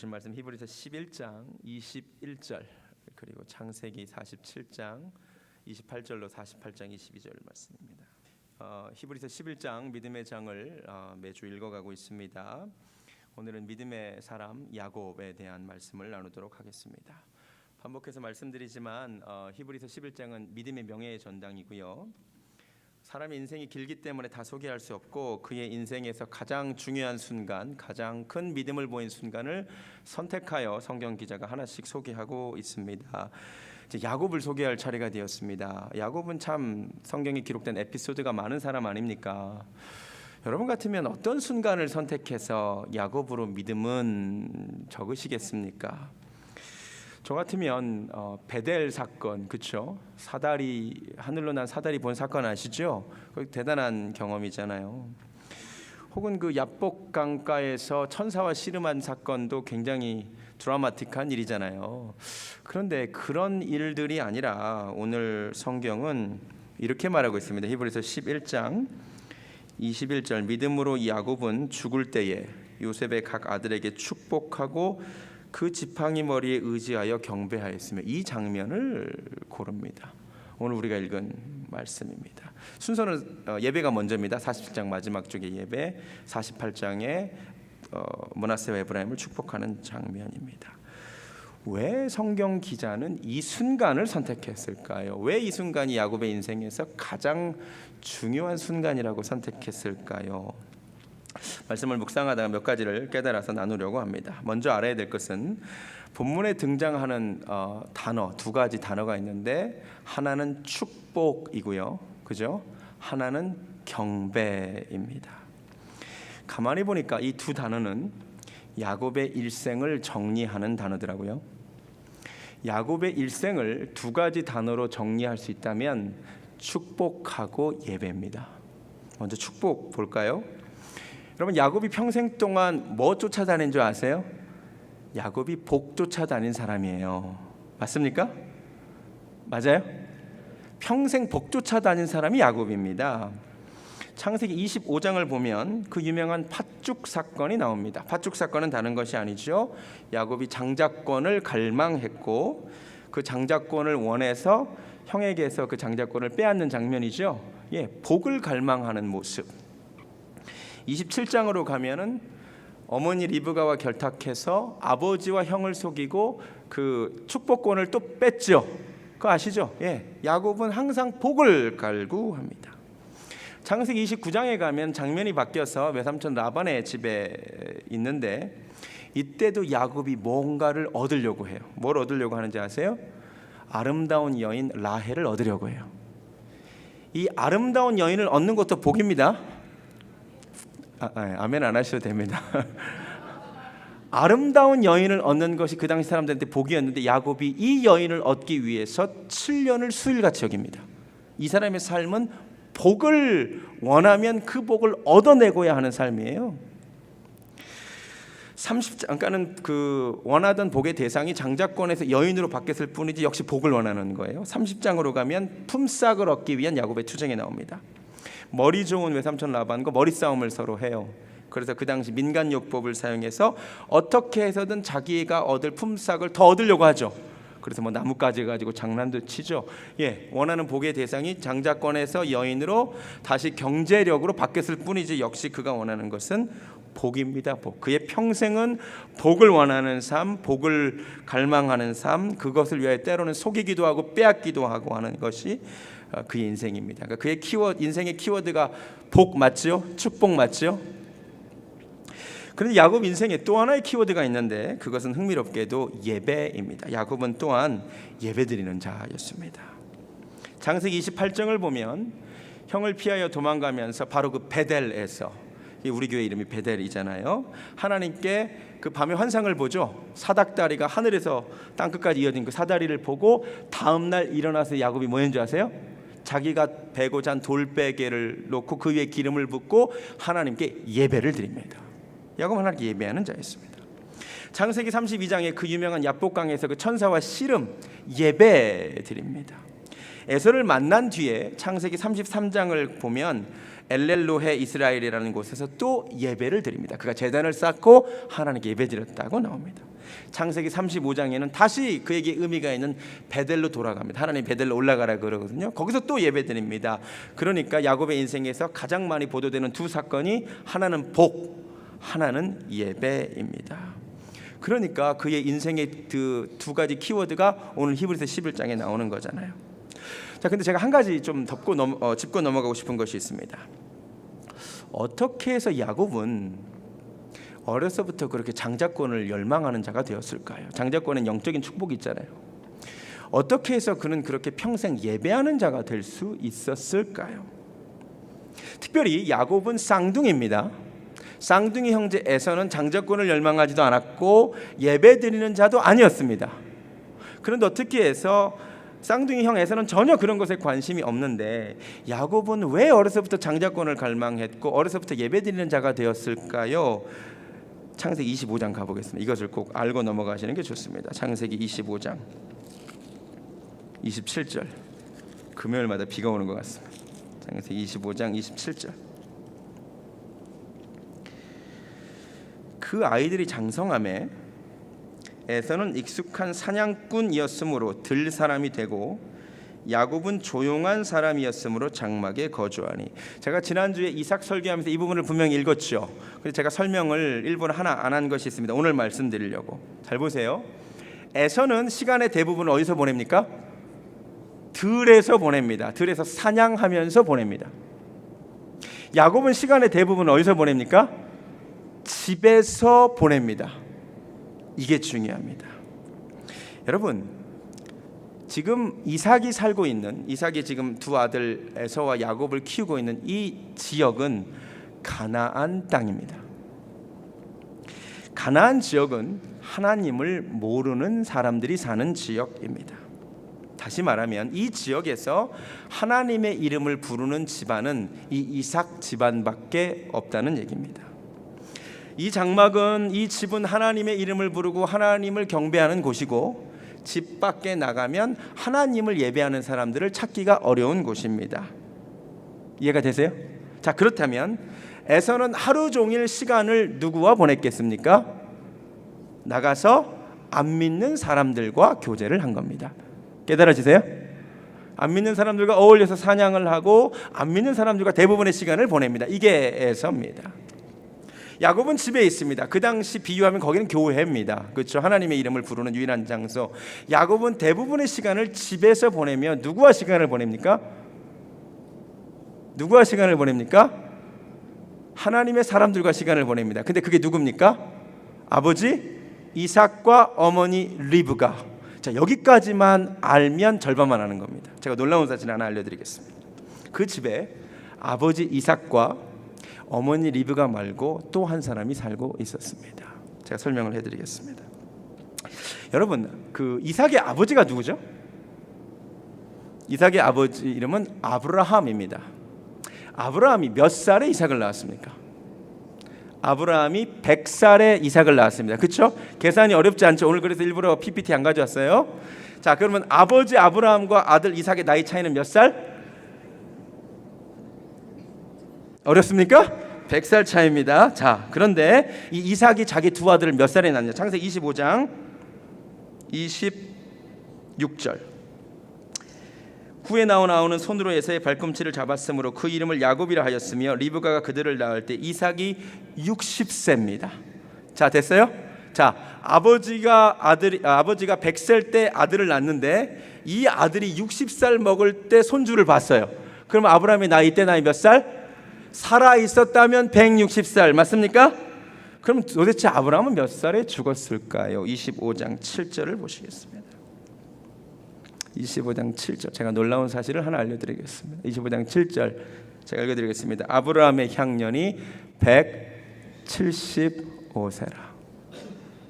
보실 말씀 히브리서 11장 21절 그리고 창세기 47장 28절로 48장 22절 말씀입니다. 히브리서 11장 믿음의 장을 매주 읽어가고 있습니다. 오늘은 믿음의 사람 야곱에 대한 말씀을 나누도록 하겠습니다. 반복해서 말씀드리지만 히브리서 11장은 믿음의 명예의 전당이고요. 사람의 인생이 길기 때문에 다 소개할 수 없고 그의 인생에서 가장 중요한 순간, 가장 큰 믿음을 보인 순간을 선택하여 성경 기자가 하나씩 소개하고 있습니다. 이제 야곱을 소개할 차례가 되었습니다. 야곱은 참 성경에 기록된 에피소드가 많은 사람 아닙니까? 여러분 같으면 어떤 순간을 선택해서 야곱으로 믿음은 적으시겠습니까? 저 같으면 베델 사건, 그렇죠? 사다리, 하늘로 난 사다리 본 사건 아시죠? 대단한 경험이잖아요. 혹은 그 야복 강가에서 천사와 씨름한 사건도 굉장히 드라마틱한 일이잖아요. 그런데 그런 일들이 아니라 오늘 성경은 이렇게 말하고 있습니다. 히브리서 11장 21절 믿음으로 야곱은 죽을 때에 요셉의 각 아들에게 축복하고 그 지팡이 머리에 의지하여 경배하였으며 이 장면을 고릅니다. 오늘 우리가 읽은 말씀입니다. 순서는 예배가 먼저입니다. 47장 마지막 쪽의 예배, 48장에 므낫세와 에브라임을 축복하는 장면입니다. 왜 성경 기자는 이 순간을 선택했을까요? 왜 이 순간이 야곱의 인생에서 가장 중요한 순간이라고 선택했을까요? 말씀을 묵상하다가 몇 가지를 깨달아서 나누려고 합니다. 먼저 알아야 될 것은 본문에 등장하는 단어, 두 가지 단어가 있는데 하나는 축복이고요, 그죠? 하나는 경배입니다. 가만히 보니까 이 두 단어는 야곱의 일생을 정리하는 단어더라고요. 야곱의 일생을 두 가지 단어로 정리할 수 있다면 축복하고 예배입니다. 먼저 축복 볼까요? 여러분, 야곱이 평생 동안 뭐 쫓아다닌 줄 아세요? 야곱이 복 쫓아다닌 사람이에요. 맞습니까? 맞아요? 평생 복 쫓아다닌 사람이 야곱입니다. 창세기 25장을 보면 그 유명한 팥죽 사건이 나옵니다. 팥죽 사건은 다른 것이 아니죠. 야곱이 장자권을 갈망했고 그 장자권을 원해서 형에게서 그 장자권을 빼앗는 장면이죠. 복을 갈망하는 모습. 27장으로 가면은 어머니 리브가와 결탁해서 아버지와 형을 속이고 그 축복권을 또 뺐죠. 그거 아시죠? 야곱은 항상 복을 갈구합니다. 창세기 29장에 가면 장면이 바뀌어서 외삼촌 라반의 집에 있는데 이때도 야곱이 뭔가를 얻으려고 해요. 뭘 얻으려고 하는지 아세요? 아름다운 여인 라헬을 얻으려고 해요. 이 아름다운 여인을 얻는 것도 복입니다. 아멘 안 하셔도 됩니다. 아름다운 여인을 얻는 것이 그 당시 사람들한테 복이었는데 야곱이 이 여인을 얻기 위해서 7년을 수일같이 여깁니다. 이 사람의 삶은 복을 원하면 그 복을 얻어내고야 하는 삶이에요. 30장가는 그 원하던 복의 대상이 장자권에서 여인으로 바뀌었을 뿐이지 역시 복을 원하는 거예요. 30장으로 가면 품삯을 얻기 위한 야곱의 투쟁이 나옵니다. 머리 좋은 외삼촌 라반과 머리 싸움을 서로 해요. 그래서 그 당시 민간요법을 사용해서 어떻게 해서든 자기가 얻을 품삯을 더 얻으려고 하죠. 그래서 뭐 나뭇가지 가지고 장난도 치죠. 원하는 복의 대상이 장자권에서 여인으로 다시 경제력으로 바뀌었을 뿐이지 역시 그가 원하는 것은 복입니다. 복. 그의 평생은 복을 원하는 삶, 복을 갈망하는 삶, 그것을 위해 때로는 속이기도 하고 빼앗기도 하고 하는 것이 그의 인생입니다. 그러니까 그의 인생의 키워드가 복 맞죠? 축복 맞죠? 그런데 야곱 인생에 또 하나의 키워드가 있는데 그것은 흥미롭게도 예배입니다. 야곱은 또한 예배드리는 자였습니다. 창세기 28장을 보면 형을 피하여 도망가면서 바로 그 베델에서, 우리 교회 이름이 베델이잖아요. 하나님께 그 밤에 환상을 보죠. 사닥다리가 하늘에서 땅끝까지 이어진 그 사다리를 보고 다음 날 일어나서 야곱이 뭐 했는지 아세요? 자기가 베고 잔 돌베개를 놓고 그 위에 기름을 붓고 하나님께 예배를 드립니다. 야곱은 하나님께 예배하는 자였습니다. 창세기 32장에 그 유명한 야복강에서 그 천사와 씨름 예배 드립니다. 에서를 만난 뒤에 창세기 33장을 보면 엘렐로헤 이스라엘이라는 곳에서 또 예배를 드립니다. 그가 제단을 쌓고 하나님께 예배 드렸다고 나옵니다. 창세기 35장에는 다시 그에게 의미가 있는 베델로 돌아갑니다. 하나님 베델로 올라가라 그러거든요. 거기서 또 예배드립니다. 그러니까 야곱의 인생에서 가장 많이 보도되는 두 사건이 하나는 복, 하나는 예배입니다. 그러니까 그의 인생의 그 두 가지 키워드가 오늘 히브리서 11장에 나오는 거잖아요. 자, 근데 제가 한 가지 좀 짚고 넘어가고 싶은 것이 있습니다. 어떻게 해서 야곱은 어려서부터 그렇게 장자권을 열망하는 자가 되었을까요? 장자권엔 영적인 축복이 있잖아요. 어떻게 해서 그는 그렇게 평생 예배하는 자가 될 수 있었을까요? 특별히 야곱은 쌍둥이입니다. 쌍둥이 형제 에서는 장자권을 열망하지도 않았고 예배드리는 자도 아니었습니다. 그런데 어떻게 해서 쌍둥이 형 에서는 전혀 그런 것에 관심이 없는데 야곱은 왜 어려서부터 장자권을 갈망했고 어려서부터 예배드리는 자가 되었을까요? 창세기 25장 가보겠습니다. 이것을 꼭 알고 넘어가시는 게 좋습니다. 창세기 25장 27절. 금요일마다 비가 오는 것 같습니다. 창세기 25장 27절. 그 아이들이 장성함에 에서는 익숙한 사냥꾼이었으므로 들 사람이 되고 야곱은 조용한 사람이었으므로 장막에 거주하니. 제가 지난주에 이삭 설교하면서 이 부분을 분명히 읽었죠. 그래서 제가 설명을 일부러 하나 안 한 것이 있습니다. 오늘 말씀드리려고. 잘 보세요. 에서는 시간의 대부분을 어디서 보냅니까? 들에서 보냅니다. 들에서 사냥하면서 보냅니다. 야곱은 시간의 대부분을 어디서 보냅니까? 집에서 보냅니다. 이게 중요합니다. 여러분, 지금 이삭이 살고 있는, 이삭이 지금 두 아들 에서와 야곱을 키우고 있는 이 지역은 가나안 땅입니다. 가나안 지역은 하나님을 모르는 사람들이 사는 지역입니다. 다시 말하면 이 지역에서 하나님의 이름을 부르는 집안은 이 이삭 집안밖에 없다는 얘기입니다. 이 장막은, 이 집은 하나님의 이름을 부르고 하나님을 경배하는 곳이고 집 밖에 나가면 하나님을 예배하는 사람들을 찾기가 어려운 곳입니다. 이해가 되세요? 자, 그렇다면 에서는 하루 종일 시간을 누구와 보냈겠습니까? 나가서 안 믿는 사람들과 교제를 한 겁니다. 깨달아지세요? 안 믿는 사람들과 어울려서 사냥을 하고 안 믿는 사람들과 대부분의 시간을 보냅니다. 이게 에서입니다. 야곱은 집에 있습니다. 그 당시 비유하면 거기는 교회입니다. 그렇죠? 하나님의 이름을 부르는 유일한 장소. 야곱은 대부분의 시간을 집에서 보내며 누구와 시간을 보냅니까? 누구와 시간을 보냅니까? 하나님의 사람들과 시간을 보냅니다. 근데 그게 누굽니까? 아버지 이삭과 어머니 리브가. 자, 여기까지만 알면 절반만 아는 겁니다. 제가 놀라운 사실 하나 알려드리겠습니다. 그 집에 아버지 이삭과 어머니 리브가 말고 또 한 사람이 살고 있었습니다. 제가 설명을 해드리겠습니다. 여러분, 그 이삭의 아버지가 누구죠? 이삭의 아버지 이름은 아브라함입니다. 아브라함이 몇 살에 이삭을 낳았습니까? 아브라함이 100살에 이삭을 낳았습니다. 그렇죠? 계산이 어렵지 않죠? 오늘 그래서 일부러 PPT 안 가져왔어요. 자, 그러면 아버지 아브라함과 아들 이삭의 나이 차이는 몇 살? 어렵습니까? 100살 차이입니다. 자, 그런데 이 이삭이 자기 두 아들을 몇 살에 낳냐? 창세기 25장 26절. 후에 나오는 손으로 에서의 발꿈치를 잡았으므로 그 이름을 야곱이라 하였으며 리브가가 그들을 낳을 때 이삭이 60세입니다. 자, 됐어요? 자, 아버지가 100살 때 아들을 낳는데 이 아들이 60살 먹을 때 손주를 봤어요. 그럼 아브라함의 나이 몇 살? 살아 있었다면 160살 맞습니까? 그럼 도대체 아브라함은 몇 살에 죽었을까요? 25장 7절을 보시겠습니다. 25장 7절. 제가 놀라운 사실을 하나 알려드리겠습니다. 25장 7절 제가 읽어드리겠습니다. 아브라함의 향년이 175세라.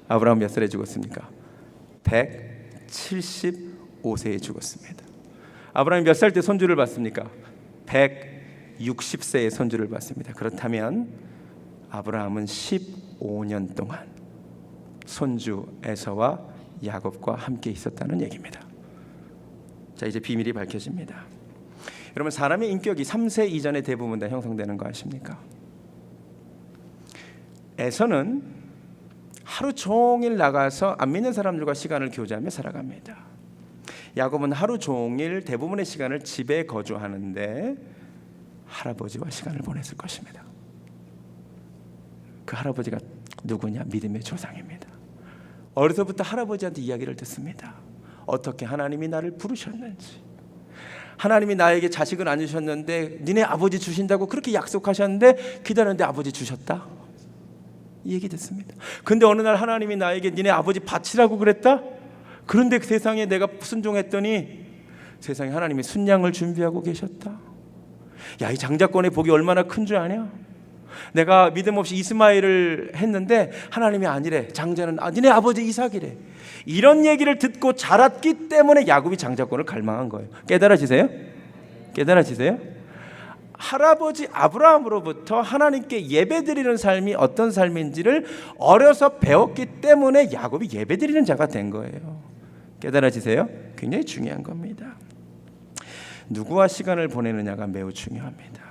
아브라함 몇 살에 죽었습니까? 175세에 죽었습니다. 아브라함이 몇 살 때 손주를 봤습니까? 160세의 손주를 봤습니다. 그렇다면 아브라함은 15년 동안 손주 에서와 야곱과 함께 있었다는 얘기입니다. 자, 이제 비밀이 밝혀집니다. 여러분, 사람의 인격이 3세 이전에 대부분 다 형성되는 거 아십니까? 에서는 하루 종일 나가서 안 믿는 사람들과 시간을 교제하며 살아갑니다. 야곱은 하루 종일 대부분의 시간을 집에 거주하는데 할아버지와 시간을 보냈을 것입니다. 그 할아버지가 누구냐? 믿음의 조상입니다. 어려서부터 할아버지한테 이야기를 듣습니다. 어떻게 하나님이 나를 부르셨는지, 하나님이 나에게 자식을 안 주셨는데 니네 아버지 주신다고 그렇게 약속하셨는데 기다렸는데 아버지 주셨다, 이 얘기 듣습니다. 근데 어느 날 하나님이 나에게 니네 아버지 바치라고 그랬다, 그런데 그 세상에 내가 순종했더니 세상에 하나님이 순양을 준비하고 계셨다. 야, 이 장자권의 복이 얼마나 큰 줄 아냐? 내가 믿음 없이 이스마엘을 했는데 하나님이 아니래, 장자는 니네 아버지 이삭이래. 이런 얘기를 듣고 자랐기 때문에 야곱이 장자권을 갈망한 거예요. 깨달아지세요? 깨달아지세요? 할아버지 아브라함으로부터 하나님께 예배드리는 삶이 어떤 삶인지를 어려서 배웠기 때문에 야곱이 예배드리는 자가 된 거예요. 깨달아지세요? 굉장히 중요한 겁니다. 누구와 시간을 보내느냐가 매우 중요합니다.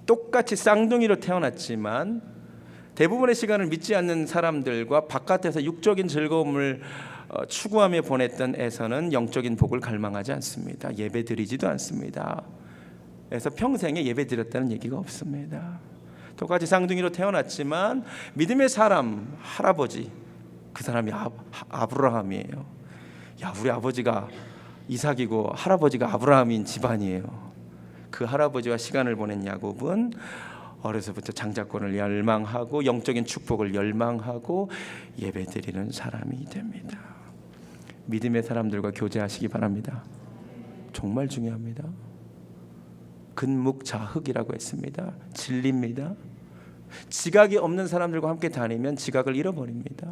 똑같이 쌍둥이로 태어났지만 대부분의 시간을 믿지 않는 사람들과 바깥에서 육적인 즐거움을 추구하며 보냈던 에서는 영적인 복을 갈망하지 않습니다. 예배드리지도 않습니다. 그래서 평생에 예배드렸다는 얘기가 없습니다. 똑같이 쌍둥이로 태어났지만 믿음의 사람 할아버지, 그 사람이 아브라함이에요. 야, 우리 아버지가 이삭이고 할아버지가 아브라함인 집안이에요. 그 할아버지와 시간을 보낸 야곱은 어려서부터 장자권을 열망하고 영적인 축복을 열망하고 예배드리는 사람이 됩니다. 믿음의 사람들과 교제하시기 바랍니다. 정말 중요합니다. 근묵자흑이라고 했습니다. 진리입니다. 지각이 없는 사람들과 함께 다니면 지각을 잃어버립니다.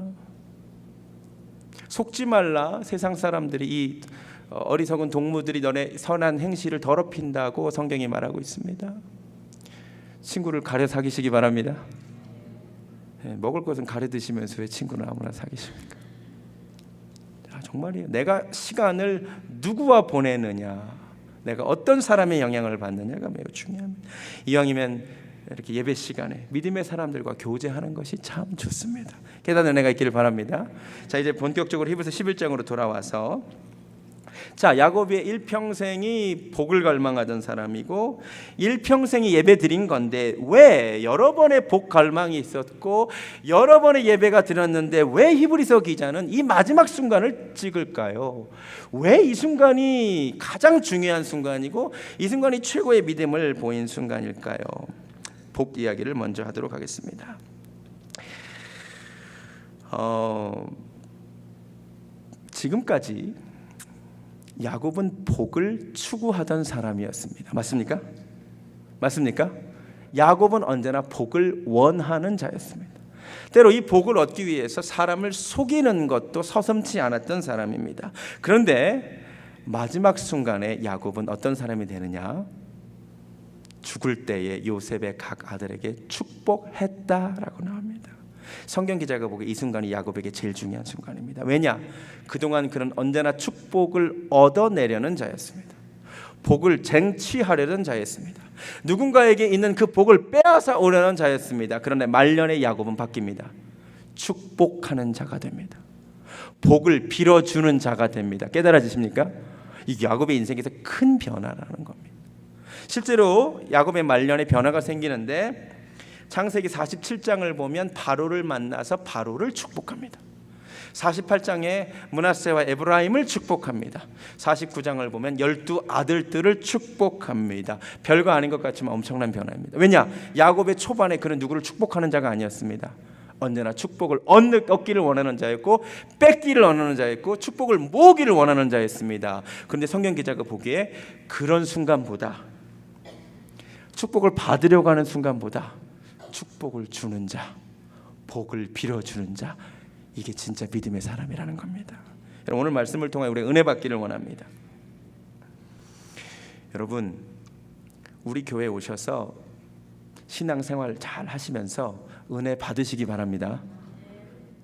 속지 말라. 세상 사람들이 이 어리석은 동무들이 너네 선한 행실을 더럽힌다고 성경이 말하고 있습니다. 친구를 가려 사귀시기 바랍니다. 먹을 것은 가려 드시면서 왜 친구는 아무나 사귀십니까? 정말이에요. 내가 시간을 누구와 보내느냐, 내가 어떤 사람의 영향을 받느냐가 매우 중요합니다. 이왕이면 이렇게 예배 시간에 믿음의 사람들과 교제하는 것이 참 좋습니다. 깨닫는 은혜가 있기를 바랍니다. 자, 이제 본격적으로 히브리서 11장으로 돌아와서, 자, 야곱의 일평생이 복을 갈망하던 사람이고 일평생이 예배 드린 건데 왜 여러 번의 복 갈망이 있었고 여러 번의 예배가 드렸는데 왜 히브리서 기자는 이 마지막 순간을 찍을까요? 왜 이 순간이 가장 중요한 순간이고 이 순간이 최고의 믿음을 보인 순간일까요? 복 이야기를 먼저 하도록 하겠습니다. 지금까지 야곱은 복을 추구하던 사람이었습니다. 맞습니까? 맞습니까? 야곱은 언제나 복을 원하는 자였습니다. 때로 이 복을 얻기 위해서 사람을 속이는 것도 서슴지 않았던 사람입니다. 그런데 마지막 순간에 야곱은 어떤 사람이 되느냐? 죽을 때에 요셉의 각 아들에게 축복했다라고 나옵니다. 성경 기자가 보기에 이 순간이 야곱에게 제일 중요한 순간입니다. 왜냐? 그동안 그는 언제나 축복을 얻어내려는 자였습니다. 복을 쟁취하려는 자였습니다. 누군가에게 있는 그 복을 빼앗아 오려는 자였습니다. 그런데 말년에 야곱은 바뀝니다. 축복하는 자가 됩니다. 복을 빌어주는 자가 됩니다. 깨달아지십니까? 이 야곱의 인생에서 큰 변화라는 겁니다. 실제로 야곱의 말년에 변화가 생기는데 창세기 47장을 보면 바로를 만나서 바로를 축복합니다. 48장에 므낫세와 에브라임을 축복합니다. 49장을 보면 12아들들을 축복합니다. 별거 아닌 것 같지만 엄청난 변화입니다. 왜냐? 야곱의 초반에 그는 누구를 축복하는 자가 아니었습니다. 언제나 축복을 얻기를 원하는 자였고 뺏기를 원하는 자였고 축복을 모으기를 원하는 자였습니다. 그런데 성경 기자가 보기에 그런 순간보다, 축복을 받으려고 하는 순간보다 축복을 주는 자, 복을 빌어주는 자, 이게 진짜 믿음의 사람이라는 겁니다. 여러분, 오늘 말씀을 통해 우리 은혜 받기를 원합니다. 여러분, 우리 교회에 오셔서 신앙생활 잘 하시면서 은혜 받으시기 바랍니다.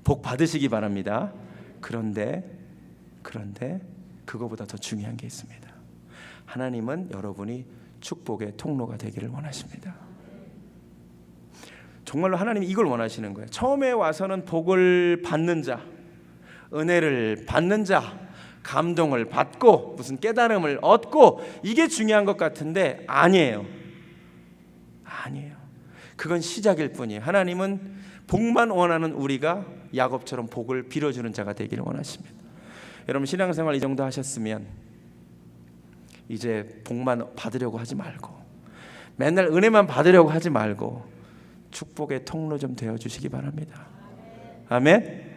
복 받으시기 바랍니다. 그런데 그거보다 더 중요한 게 있습니다. 하나님은 여러분이 축복의 통로가 되기를 원하십니다. 정말로 하나님이 이걸 원하시는 거예요. 처음에 와서는 복을 받는 자, 은혜를 받는 자, 감동을 받고 무슨 깨달음을 얻고 이게 중요한 것 같은데 아니에요. 그건 시작일 뿐이에요. 하나님은 복만 원하는 우리가 야곱처럼 복을 빌어주는 자가 되기를 원하십니다. 여러분 신앙생활 이 정도 하셨으면 이제 복만 받으려고 하지 말고 맨날 은혜만 받으려고 하지 말고 축복의 통로 좀 되어주시기 바랍니다. 아멘.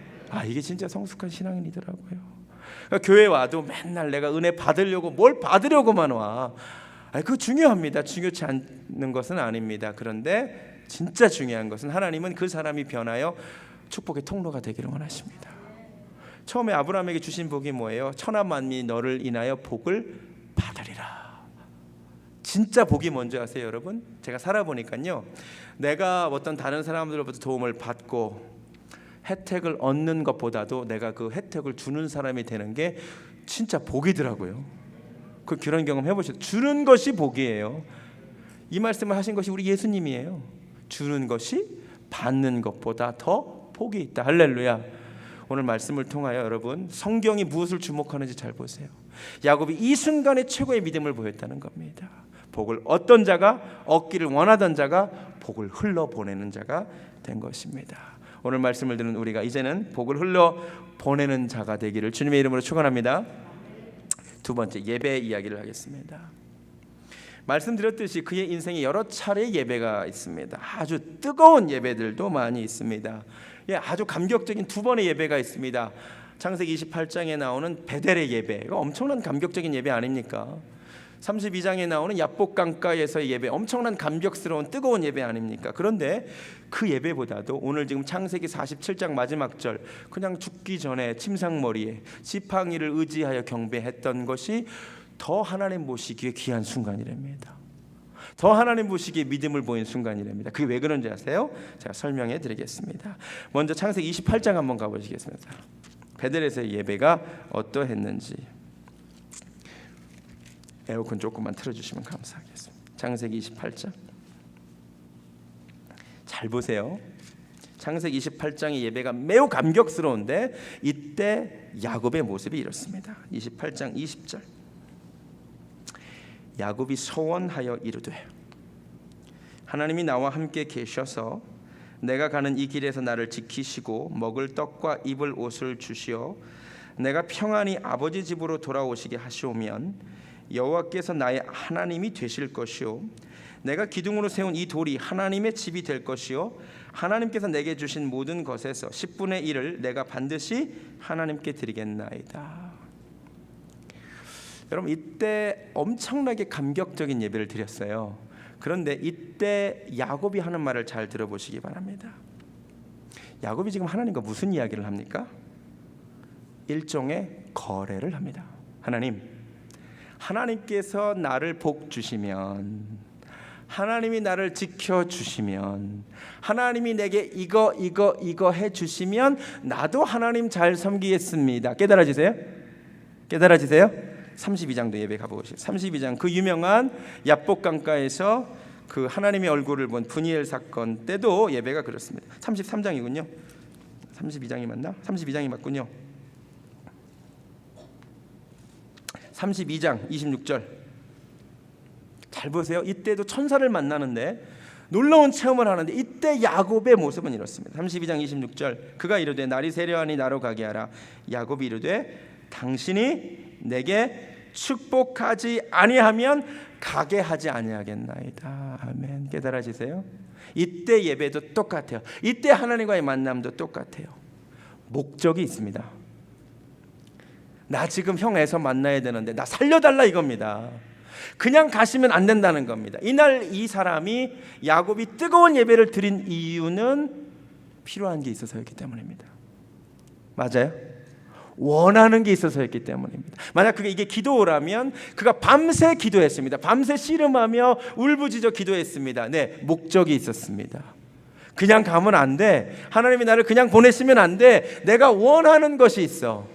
이게 진짜 성숙한 신앙인이더라고요. 그러니까 교회 와도 맨날 내가 은혜 받으려고 뭘 받으려고만 와. 그거 중요합니다. 중요치 않는 것은 아닙니다. 그런데 진짜 중요한 것은 하나님은 그 사람이 변하여 축복의 통로가 되기를 원하십니다. 처음에 아브라함에게 주신 복이 뭐예요? 천하 만민이 너를 인하여 복을 받으리라. 진짜 복이 뭔지 아세요, 여러분? 제가 살아보니까요, 내가 어떤 다른 사람들로부터 도움을 받고 혜택을 얻는 것보다도 내가 그 혜택을 주는 사람이 되는 게 진짜 복이더라고요. 그 그런 경험 해보셨죠? 주는 것이 복이에요. 이 말씀을 하신 것이 우리 예수님이에요. 주는 것이 받는 것보다 더 복이 있다. 할렐루야. 오늘 말씀을 통하여 여러분 성경이 무엇을 주목하는지 잘 보세요. 야곱이 이 순간에 최고의 믿음을 보였다는 겁니다. 복을 얻던 자가, 얻기를 원하던 자가 복을 흘러보내는 자가 된 것입니다. 오늘 말씀을 듣는 우리가 이제는 복을 흘러보내는 자가 되기를 주님의 이름으로 축원합니다. 두 번째, 예배 이야기를 하겠습니다. 말씀드렸듯이 그의 인생에 여러 차례 예배가 있습니다. 아주 뜨거운 예배들도 많이 있습니다. 아주 감격적인 두 번의 예배가 있습니다. 창세기 28장에 나오는 베델의 예배, 엄청난 감격적인 예배 아닙니까? 32장에 나오는 야복 강가에서의 예배, 엄청난 감격스러운 뜨거운 예배 아닙니까? 그런데 그 예배보다도 오늘 지금 창세기 47장 마지막 절, 그냥 죽기 전에 침상머리에 지팡이를 의지하여 경배했던 것이 더 하나님 보시기에 귀한 순간이랍니다. 더 하나님 보시기에 믿음을 보인 순간이랍니다. 그게 왜 그런지 아세요? 제가 설명해 드리겠습니다. 먼저 창세기 28장 한번 가보시겠습니다. 베델에서의 예배가 어떠했는지. 에어컨 조금만 틀어주시면 감사하겠습니다. 창세기 28장 잘 보세요. 창세기 28장의 예배가 매우 감격스러운데 이때 야곱의 모습이 이렇습니다. 28장 20절. 야곱이 소원하여 이르되 하나님이 나와 함께 계셔서 내가 가는 이 길에서 나를 지키시고 먹을 떡과 입을 옷을 주시어 내가 평안히 아버지 집으로 돌아오시게 하시오면 여호와께서 나의 하나님이 되실 것이요 내가 기둥으로 세운 이 돌이 하나님의 집이 될 것이요 하나님께서 내게 주신 모든 것에서 10분의 1을 내가 반드시 하나님께 드리겠나이다. 여러분 이때 엄청나게 감격적인 예배를 드렸어요. 그런데 이때 야곱이 하는 말을 잘 들어보시기 바랍니다. 야곱이 지금 하나님과 무슨 이야기를 합니까? 일종의 거래를 합니다. 하나님께서 나를 복 주시면, 하나님이 나를 지켜주시면, 하나님이 내게 이거 해 주시면 나도 하나님 잘 섬기겠습니다. 깨달아지세요? 32장도 예배 가보시죠. 32장 그 유명한 야복 강가에서 그 하나님의 얼굴을 본 브니엘 사건 때도 예배가 그렇습니다. 33장이군요. 32장이 맞나? 32장이 맞군요. 32장 26절 잘 보세요. 이때도 천사를 만나는데 놀라운 체험을 하는데 이때 야곱의 모습은 이렇습니다. 32장 26절 그가 이르되 날이 세려하니 나로 가게 하라. 야곱이 이르되 당신이 내게 축복하지 아니하면 가게 하지 아니하겠나이다. 아멘. 깨달아지세요? 이때 예배도 똑같아요. 이때 하나님과의 만남도 똑같아요. 목적이 있습니다. 나 지금 형 애서 만나야 되는데 나 살려달라 이겁니다. 그냥 가시면 안 된다는 겁니다. 이날 이 사람이 야곱이 뜨거운 예배를 드린 이유는 필요한 게 있어서였기 때문입니다. 맞아요? 원하는 게 있어서였기 때문입니다. 만약 이게 기도라면 그가 밤새 기도했습니다. 밤새 씨름하며 울부짖어 기도했습니다. 네, 목적이 있었습니다. 그냥 가면 안 돼. 하나님이 나를 그냥 보내시면 안 돼. 내가 원하는 것이 있어.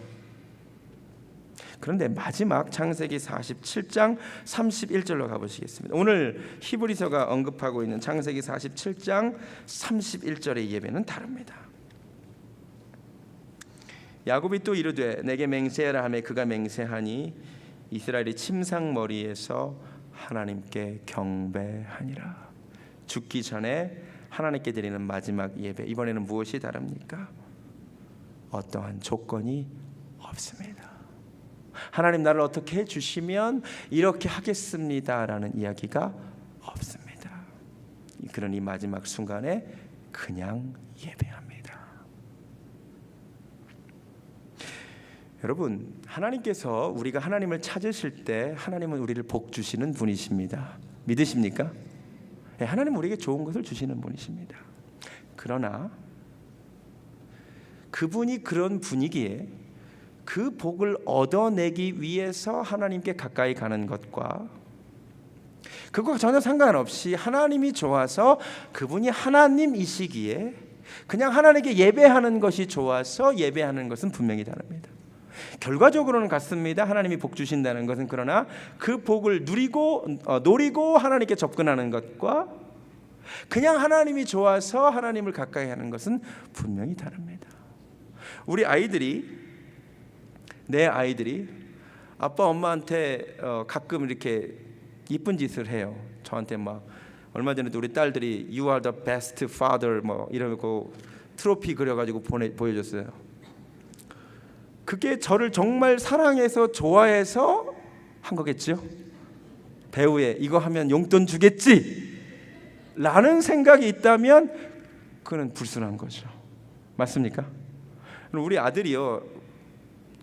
그런데 마지막 창세기 47장 31절로 가보시겠습니다. 오늘 히브리서가 언급하고 있는 창세기 47장 31절의 예배는 다릅니다. 야곱이 또 이르되 내게 맹세하라 하매 그가 맹세하니 이스라엘이 침상머리에서 하나님께 경배하니라. 죽기 전에 하나님께 드리는 마지막 예배, 이번에는 무엇이 다릅니까? 어떠한 조건이 없습니다. 하나님 나를 어떻게 해주시면 이렇게 하겠습니다라는 이야기가 없습니다. 그런 이 마지막 순간에 그냥 예배합니다. 여러분, 하나님께서 우리가 하나님을 찾으실 때 하나님은 우리를 복 주시는 분이십니다. 믿으십니까? 네, 하나님은 우리에게 좋은 것을 주시는 분이십니다. 그러나 그분이 그런 분위기에 그 복을 얻어내기 위해서 하나님께 가까이 가는 것과 그것과 전혀 상관없이 하나님이 좋아서 그분이 하나님이시기에 그냥 하나님께 예배하는 것이 좋아서 예배하는 것은 분명히 다릅니다. 결과적으로는 같습니다. 하나님이 복 주신다는 것은. 그러나 그 복을 노리고 하나님께 접근하는 것과 그냥 하나님이 좋아서 하나님을 가까이 하는 것은 분명히 다릅니다. 내 아이들이 아빠 엄마한테 가끔 이렇게 이쁜 짓을 해요. 저한테 막 얼마 전에도 우리 딸들이 You are the best father 뭐 이러고 트로피 그려가지고 보여줬어요. 그게 저를 정말 사랑해서 좋아해서 한 거겠죠. 배우에 이거 하면 용돈 주겠지 라는 생각이 있다면 그건 불순한 거죠. 맞습니까? 우리 아들이요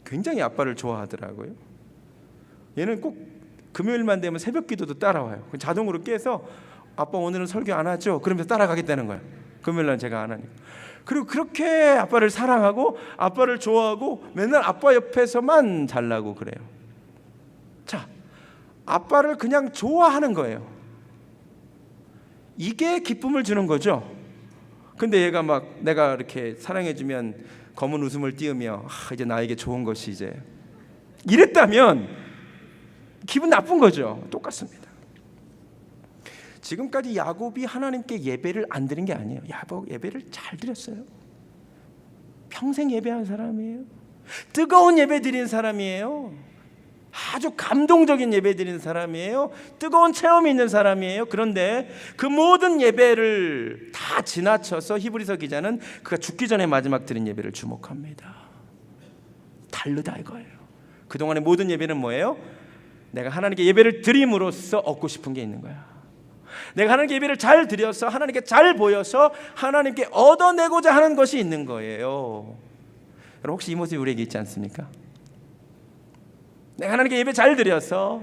굉장히 아빠를 좋아하더라고요. 얘는 꼭 금요일만 되면 새벽 기도도 따라와요. 자동으로 깨서 아빠 오늘은 설교 안 하죠? 그러면서 따라가겠다는 거예요. 금요일날 제가 안 하니까. 그리고 그렇게 아빠를 사랑하고 아빠를 좋아하고 맨날 아빠 옆에서만 잘나고 그래요. 자, 아빠를 그냥 좋아하는 거예요. 이게 기쁨을 주는 거죠. 근데 얘가 막 내가 이렇게 사랑해주면 검은 웃음을 띄우며 이제 나에게 좋은 것이 이제 이랬다면 기분 나쁜 거죠. 똑같습니다. 지금까지 야곱이 하나님께 예배를 안 드린 게 아니에요. 야곱 예배를 잘 드렸어요. 평생 예배한 사람이에요. 뜨거운 예배 드린 사람이에요. 아주 감동적인 예배 드린 사람이에요. 뜨거운 체험이 있는 사람이에요. 그런데 그 모든 예배를 다 지나쳐서 히브리서 기자는 그가 죽기 전에 마지막 드린 예배를 주목합니다. 다르다 이거예요. 그동안의 모든 예배는 뭐예요? 내가 하나님께 예배를 드림으로써 얻고 싶은 게 있는 거야. 내가 하나님께 예배를 잘 드려서 하나님께 잘 보여서 하나님께 얻어내고자 하는 것이 있는 거예요. 여러분 혹시 이 모습이 우리에게 있지 않습니까? 내가 하나님께 예배 잘 드려서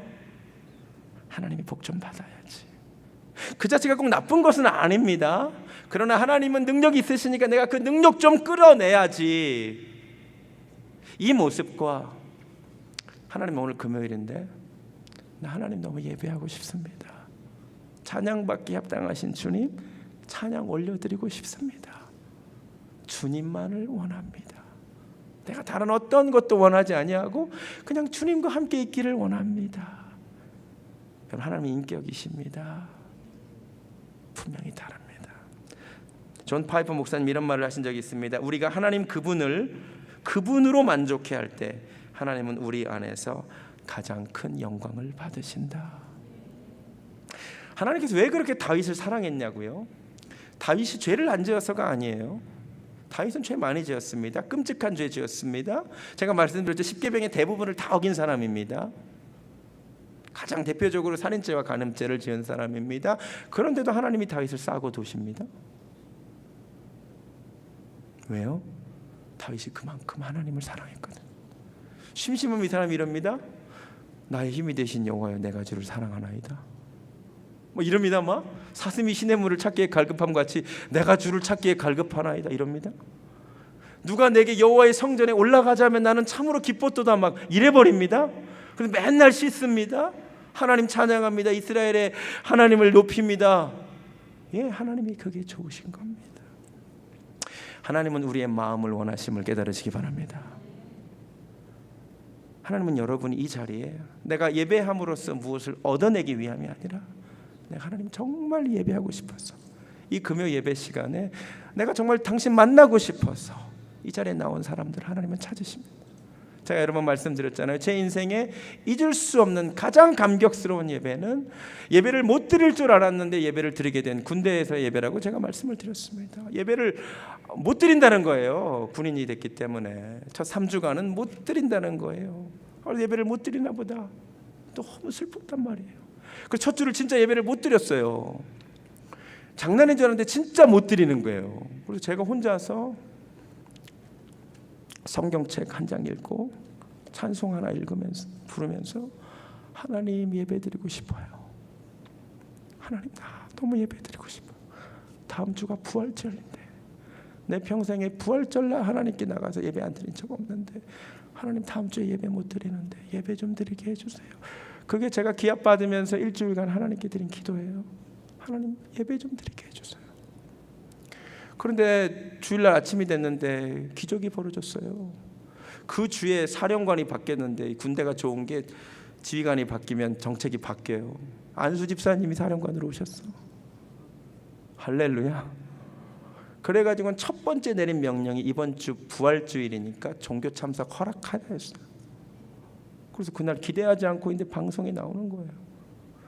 하나님이 복 좀 받아야지. 그 자체가 꼭 나쁜 것은 아닙니다. 그러나 하나님은 능력이 있으시니까 내가 그 능력 좀 끌어내야지. 이 모습과 하나님 오늘 금요일인데 나 하나님 너무 예배하고 싶습니다. 찬양받기 합당하신 주님 찬양 올려드리고 싶습니다. 주님만을 원합니다. 내가 다른 어떤 것도 원하지 아니하고 그냥 주님과 함께 있기를 원합니다. 하나님의 인격이십니다. 분명히 다릅니다. 존 파이퍼 목사님 이런 말을 하신 적이 있습니다. 우리가 하나님 그분으로 만족해 할 때 하나님은 우리 안에서 가장 큰 영광을 받으신다. 하나님께서 왜 그렇게 다윗을 사랑했냐고요? 다윗이 죄를 안 지어서가 아니에요. 다윗은 죄 많이 지었습니다. 끔찍한 죄 지었습니다. 제가 말씀드렸죠. 십계명의 대부분을 다 어긴 사람입니다. 가장 대표적으로 살인죄와 간음죄를 지은 사람입니다. 그런데도 하나님이 다윗을 싸고 두십니다. 왜요? 다윗이 그만큼 하나님을 사랑했거든. 심심하면 이 사람이 이럽니다. 나의 힘이 되신 여호와여 내가 주를 사랑하나이다. 뭐 이럽니다. 막 사슴이 시냇물을 찾기에 갈급함 같이 내가 주를 찾기에 갈급하나이다 이럽니다. 누가 내게 여호와의 성전에 올라가자면 나는 참으로 기뻤도다 막 이래버립니다. 그래서 맨날 씻습니다. 하나님 찬양합니다. 이스라엘의 하나님을 높입니다. 예, 하나님이 그게 좋으신 겁니다. 하나님은 우리의 마음을 원하심을 깨달으시기 바랍니다. 하나님은 여러분이 이 자리에 내가 예배함으로써 무엇을 얻어내기 위함이 아니라 내가 하나님 정말 예배하고 싶어서 이 금요 예배 시간에 내가 정말 당신 만나고 싶어서 이 자리에 나온 사람들 하나님은 찾으십니다. 제가 여러 번 말씀드렸잖아요. 제 인생에 잊을 수 없는 가장 감격스러운 예배는 예배를 못 드릴 줄 알았는데 예배를 드리게 된 군대에서의 예배라고 제가 말씀을 드렸습니다. 예배를 못 드린다는 거예요. 군인이 됐기 때문에 첫 3주간은 못 드린다는 거예요. 예배를 못 드리나 보다. 너무 슬펐단 말이에요. 그 첫 주를 진짜 예배를 못 드렸어요. 장난인 줄 알았는데 진짜 못 드리는 거예요. 그래서 제가 혼자서 성경책 한 장 읽고 찬송 하나 읽으면서 부르면서 하나님 예배드리고 싶어요. 하나님 너무 예배드리고 싶어요. 다음 주가 부활절인데 내 평생에 부활절날 하나님께 나가서 예배 안 드린 적 없는데 하나님 다음 주에 예배 못 드리는데 예배 좀 드리게 해주세요. 그게 제가 기합 받으면서 일주일간 하나님께 드린 기도예요. 하나님 예배 좀 드리게 해주세요. 그런데 주일날 아침이 됐는데 기적이 벌어졌어요. 그 주에 사령관이 바뀌었는데 군대가 좋은 게 지휘관이 바뀌면 정책이 바뀌어요. 안수 집사님이 사령관으로 오셨어. 할렐루야. 그래가지고 첫 번째 내린 명령이 이번 주 부활주일이니까 종교 참석 허락하였어요. 그래서 그날 기대하지 않고 있는데 방송에 나오는 거예요.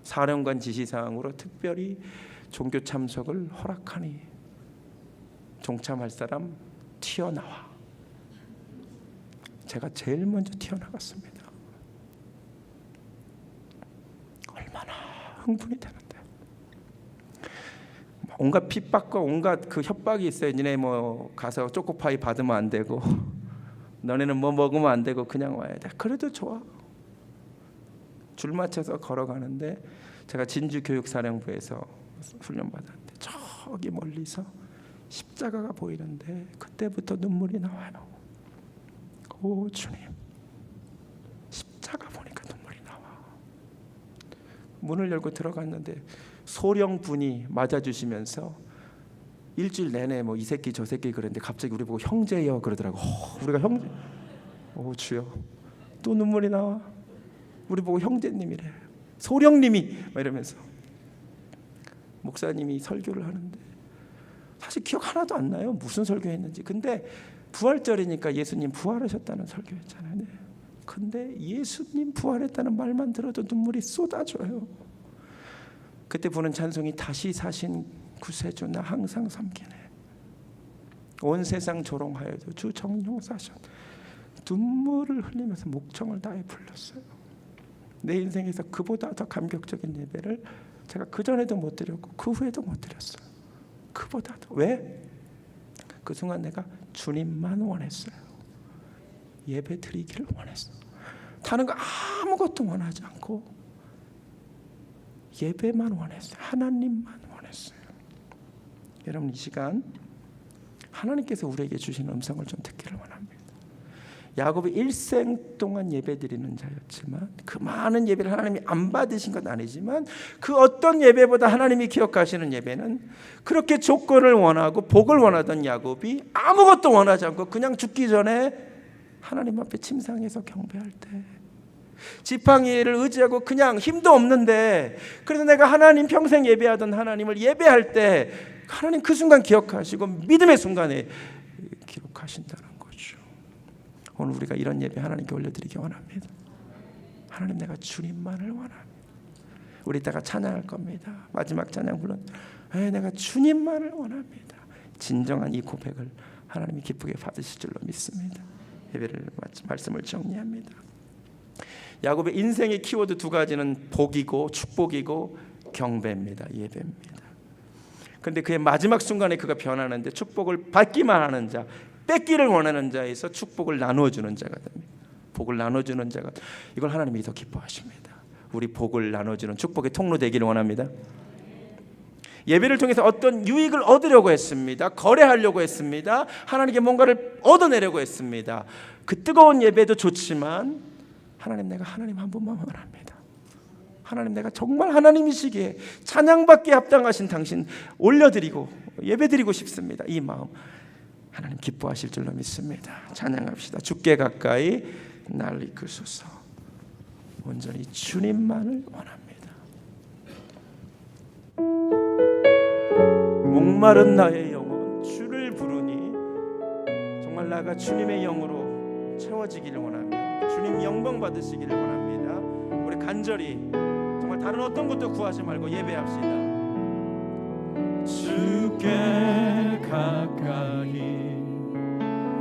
사령관 지시사항으로 특별히 종교 참석을 허락하니 종참할 사람 튀어나와. 제가 제일 먼저 튀어나갔습니다. 얼마나 흥분이 되는데. 온갖 핍박과 온갖 그 협박이 있어요. 니네 뭐 가서 초코파이 받으면 안 되고 너네는 뭐 먹으면 안 되고 그냥 와야 돼. 그래도 좋아. 줄 맞춰서 걸어가는데 제가 진주교육사령부에서 훈련받았는데 저기 멀리서 십자가가 보이는데 그때부터 눈물이 나와요. 오 주님, 십자가 보니까 눈물이 나와. 문을 열고 들어갔는데 소령분이 맞아주시면서 일주일 내내 뭐 이 새끼 저 새끼 그랬는데 갑자기 우리 보고 형제여 그러더라고. 우리가 형제. 오 주여, 또 눈물이 나와. 우리 보고 형제님이래. 소령님이 막 이러면서 목사님이 설교를 하는데 사실 기억 하나도 안 나요. 무슨 설교했는지. 근데 부활절이니까 예수님 부활하셨다는 설교했잖아요. 네. 근데 예수님 부활했다는 말만 들어도 눈물이 쏟아져요. 그때 부는 찬송이 다시 사신 구세주 나 항상 섬기네. 온 세상 조롱하여도 주 정용사셨. 눈물을 흘리면서 목청을 다해 불렀어요. 내 인생에서 그보다 더 감격적인 예배를 제가 그전에도 못 드렸고 그 후에도 못 드렸어요. 그보다 더. 왜? 그 순간 내가 주님만 원했어요. 예배 드리기를 원했어요. 다른 거 아무것도 원하지 않고 예배만 원했어요. 하나님만 원했어요. 여러분 이 시간 하나님께서 우리에게 주신 음성을 좀 듣기를 원합니다. 야곱이 일생 동안 예배드리는 자였지만 그 많은 예배를 하나님이 안 받으신 건 아니지만 그 어떤 예배보다 하나님이 기억하시는 예배는 그렇게 조건을 원하고 복을 원하던 야곱이 아무것도 원하지 않고 그냥 죽기 전에 하나님 앞에 침상에서 경배할 때 지팡이를 의지하고 그냥 힘도 없는데 그래서 내가 하나님 평생 예배하던 하나님을 예배할 때 하나님 그 순간 기억하시고 믿음의 순간에 기록하신다는 거죠. 오늘 우리가 이런 예배 하나님께 올려드리기 원합니다. 하나님 내가 주님만을 원합니다. 우리 이따가 찬양할 겁니다. 마지막 찬양 불러 내가 주님만을 원합니다. 진정한 이 고백을 하나님이 기쁘게 받으실 줄로 믿습니다. 예배를 말씀을 정리합니다. 야곱의 인생의 키워드 두 가지는 복이고 축복이고 경배입니다. 예배입니다. 그런데 그의 마지막 순간에 그가 변하는데 축복을 받기만 하는 자, 뺏기를 원하는 자에서 축복을 나누어주는 자가 됩니다. 복을 나눠주는 자가, 이걸 하나님이 더 기뻐하십니다. 우리 복을 나눠주는 축복의 통로 되기를 원합니다. 예배를 통해서 어떤 유익을 얻으려고 했습니다. 거래하려고 했습니다. 하나님께 뭔가를 얻어내려고 했습니다. 그 뜨거운 예배도 좋지만 하나님 내가 하나님 한 분만 원합니다. 하나님 내가 정말 하나님이시기에 찬양받기에 합당하신 당신 올려드리고 예배드리고 싶습니다. 이 마음 하나님 기뻐하실 줄로 믿습니다. 찬양합시다. 주께 가까이 날 이끄소서. 온전히 주님만을 원합니다. 목마른 나의 영혼 주를 부르니 정말 나가 주님의 영으로 채워지기를 원하며 주님 영광 받으시기를 원합니다. 우리 간절히 정말 다른 어떤 것도 구하지 말고 예배합시다. 주께 가까이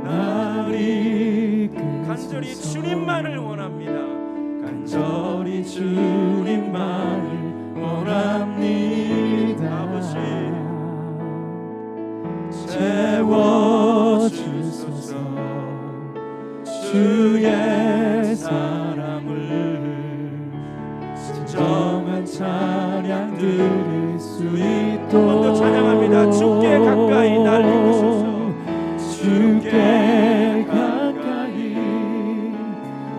날 이끄소서. 간절히 주님만을 원합니다. 간절히 주님만을 원합니다. 아버지 채워주소서. 주의 사랑을 진정한 찬양 드릴 수 있도록 한 번 더 찬양합니다. 주께 가까이 날 이끄소서. 주께 가까이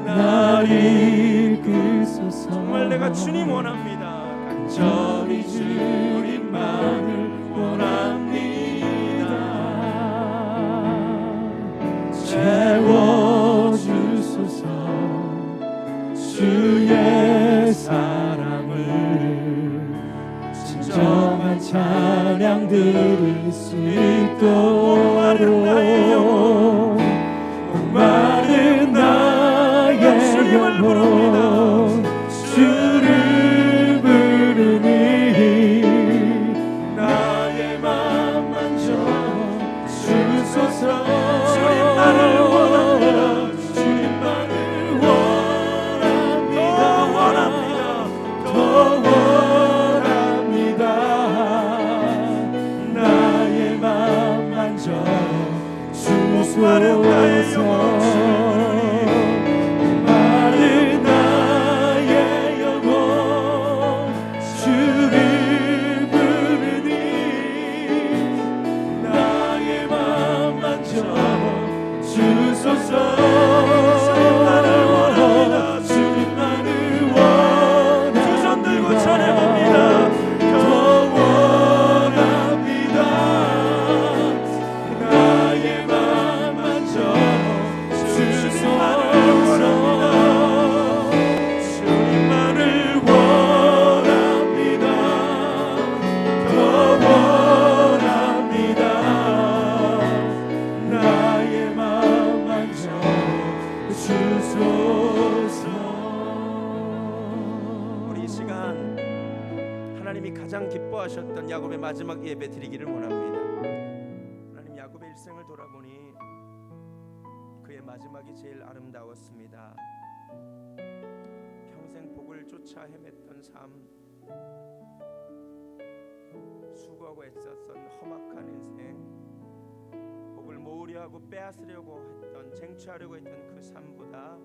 날 이끄소서. 정말 내가 주님 원합니다. 간절히 주님만을 원합니다. 채워주소서. 주의 사랑을 진정한 찬양 드릴 수 있도록 목마른 나의 영혼 주를 부르니 나의 맘 만져 주소서. 주님만을 원합니다. 주님만을 원합니다. 더 원합니다. 나의 맘 만져 주소서. 마른 나의 영혼 주를 부르니 나의 맘 만져 주소서. 주님만을 원합니다. 주님만을 원합니다. 두 손 들고 찬양합니다. 더 원합니다. 나의 맘 만져 주소서. 주님만을 원합니다. 더 원합니다. 나의 맘 만져 주소서. 우리 이 시간 하나님이 가장 기뻐하셨던 야곱의 마지막 예배 드리기를 원합니다. 하나님 야곱의 일생을 돌아보니 그의 마지막이 제일 아름다웠습니다. 평생 복을 쫓아 헤맸던 삶, 수고하고 애썼던 험악한 인생, 복을 모으려 하고 빼앗으려고 했던, 쟁취하려고 했던 그 삶보다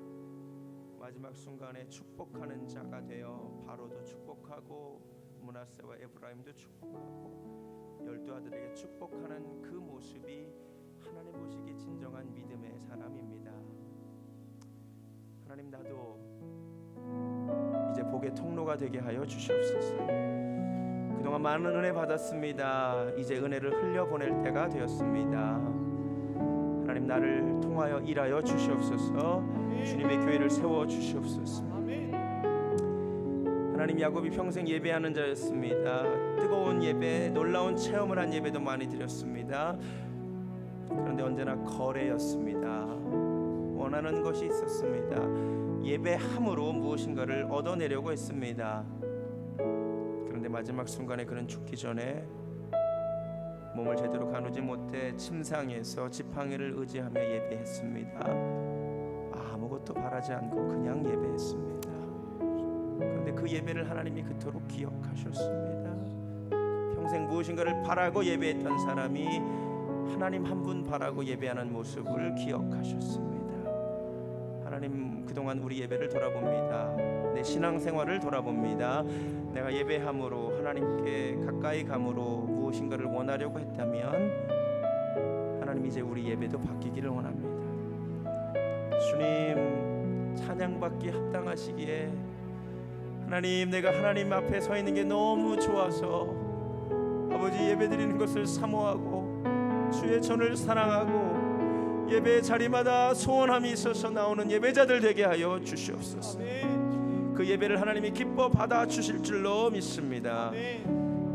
마지막 순간에 축복하는 자가 되어 바로도 축복하고 므낫세와 에브라임도 축복하고 12아들에게 축복하는 그 모습이 하나님 보시기에 진정한 믿음의 사람입니다. 하나님, 나도 이제 복의 통로가 되게 하여 주시옵소서. 그동안 많은 은혜 받았습니다. 이제 은혜를 흘려보낼 때가 되었습니다. 하나님, 나를 통하여 일하여 주시옵소서. 주님의 교회를 세워 주시옵소서. 하나님, 야곱이 평생 예배하는 자였습니다. 뜨거운 예배, 놀라운 체험을 한 예배도 많이 드렸습니다. 그런데 언제나 거래였습니다. 원하는 것이 있었습니다. 예배함으로 무엇인가를 얻어내려고 했습니다. 그런데 마지막 순간에 그는 죽기 전에 몸을 제대로 가누지 못해 침상에서 지팡이를 의지하며 예배했습니다. 아무것도 바라지 않고 그냥 예배했습니다. 그런데 그 예배를 하나님이 그토록 기억하셨습니다. 평생 무엇인가를 바라고 예배했던 사람이 하나님 한 분 바라고 예배하는 모습을 기억하셨습니다. 하나님, 그동안 우리 예배를 돌아봅니다. 내 신앙생활을 돌아봅니다. 내가 예배함으로 하나님께 가까이 감으로 무엇인가를 원하려고 했다면 하나님, 이제 우리 예배도 바뀌기를 원합니다. 주님, 찬양받기 합당하시기에 하나님, 내가 하나님 앞에 서 있는 게 너무 좋아서 아버지 예배드리는 것을 사모하고 주의 전을 사랑하고 예배 자리마다 소원함이 있어서 나오는 예배자들 되게 하여 주시옵소서. 그 예배를 하나님이 기뻐 받아 주실 줄로 믿습니다.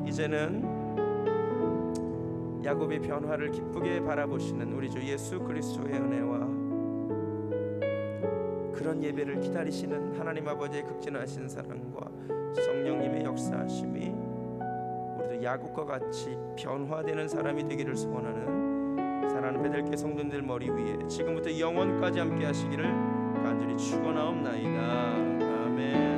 이제는 야곱의 변화를 기쁘게 바라보시는 우리 주 예수 그리스도의 은혜와 그런 예배를 기다리시는 하나님 아버지의 극진하신 사랑과 성령님의 역사하심이 우리도 야곱과 같이 변화되는 사람이 되기를 소원하는 사랑하는 베들레헴 성도들 머리 위에 지금부터 영원까지 함께 하시기를 간절히 축원하옵나이다. 아멘.